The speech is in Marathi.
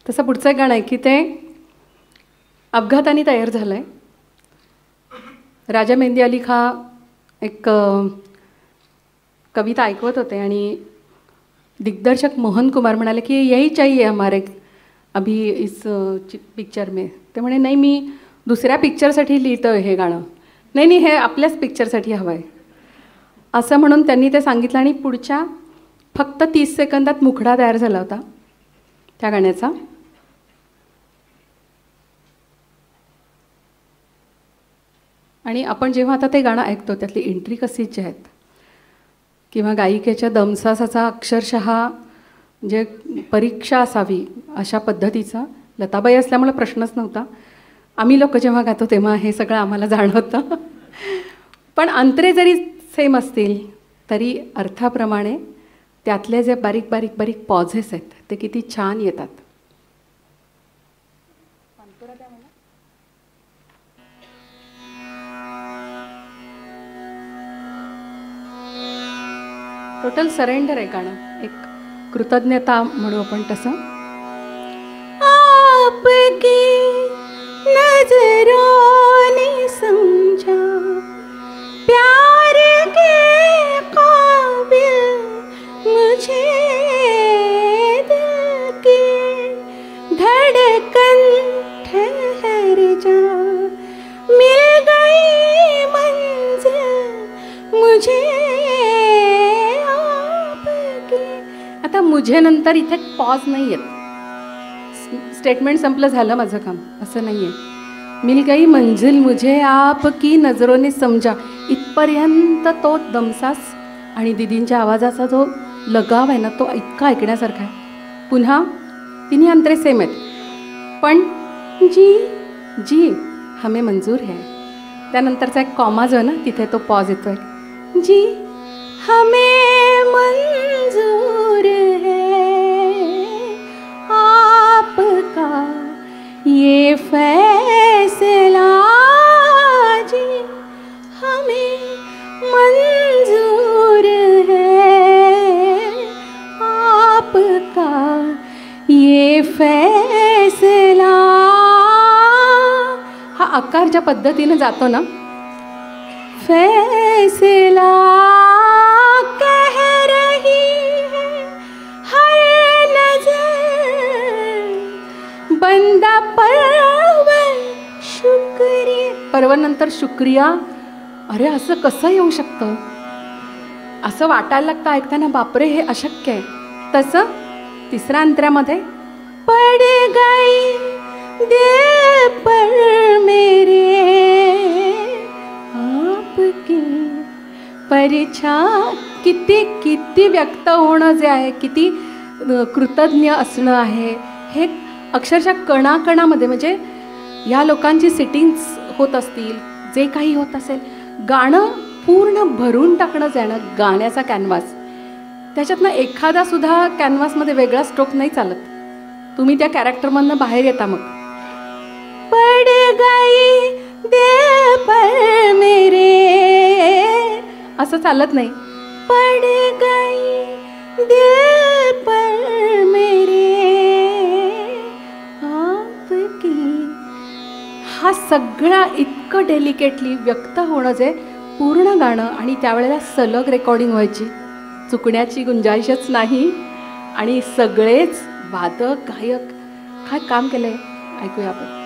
तसं पुढचं एक गाणं आहे की ते अपघाताने तयार झालं आहे. राजा मेहंदी अली खां एक कविता ऐकवत होते आणि दिग्दर्शक मोहन कुमार म्हणाले की यही चाहिए हमारे अभी इस पिक्चर में. ते म्हणे नाही मी दुसऱ्या पिक्चरसाठी लिहितो आहे हे गाणं, नाही नाही हे आपल्याच पिक्चरसाठी हवं आहे असं म्हणून त्यांनी ते सांगितलं. आणि पुढच्या फक्त 30 सेकंदात मुखडा तयार झाला होता त्या गाण्याचा. आणि आपण जेव्हा आता ते गाणं ऐकतो त्यातली इंट्रिकसीज ज्या आहेत किंवा गायिकेच्या दमसासाचा अक्षरशः म्हणजे परीक्षा असावी अशा पद्धतीचा, लताबाई असल्यामुळे प्रश्नच नव्हता. आम्ही लोक जेव्हा गातो तेव्हा हे सगळं आम्हाला जाणवतं. पण अंतरे जरी सेम असतील तरी अर्थाप्रमाणे त्यातले जे बारीक बारीक बारीक पॉझेस आहेत ते किती छान येतात. टोटल सरेंडर आहे गाणं, एक कृतज्ञता म्हणू आपण तसं. आपकी नजरों ने समझा प्यार के काबिल मुझे दिल की धड़कन ठहर जा मिल गई मंजिल मुझे. आता मुझे नंतर इथे पॉज नाही आहेत, स्टेटमेंट संपलं झालं माझं काम असं नाही आहे. मिल गई मंजिल मुझे आपकी नजरोने समजा इथपर्यंत तो दमसास आणि दीदींच्या आवाजाचा जो लगाव आहे ना तो इतका ऐकण्यासारखा आहे. पुन्हा तिन्ही अंतरे सेम आहेत पण जी जी हमें मंजूर है त्यानंतरचा एक कॉमा जो आहे ना तिथे तो पॉज येतो आहे. जी हमें मंजूर है आपका ये फैसला, जी हमें मंजूर है आपका ये फैसला. हा आकार ज्या पद्धतीने जातो ना, फैसला कह रही है हर नजर बंदा परवर शुक्रिया. परवर नंतर शुक्रिया. अरे असं कसं येऊ शकतं, असं वाटायला लागतं ऐकताना बापरे हे अशक्य आहे. तसं तिसऱ्या अंतऱ्यामध्ये पड गई दिल पर मेरे आपकी परिछा. किती किती व्यक्त होणं जे आहे, किती कृतज्ञ असणं आहे हे अक्षरशः कणाकणामध्ये. म्हणजे या लोकांची सिटिंग्स होत असतील, जे काही होत असेल, गाणं पूर्ण भरून टाकणं जाणं गाण्याचा कॅनव्हास. त्याच्यातनं एखादासुद्धा कॅनव्हासमध्ये वेगळा स्ट्रोक नाही चालत. तुम्ही त्या कॅरेक्टरमधनं बाहेर येता. मग पड गई दिल पर मेरे असं चालत नाही. पड गई दिल पर मेरे आपकी. हा सगळा इतकं डेलिकेटली व्यक्त होणं जे पूर्ण गाणं. आणि त्यावेळेला सलग रेकॉर्डिंग व्हायची, चुकण्याची गुंजाईशच नाही. आणि सगळेच वादक गायक काय काम केलं आहे ऐकूया आपण.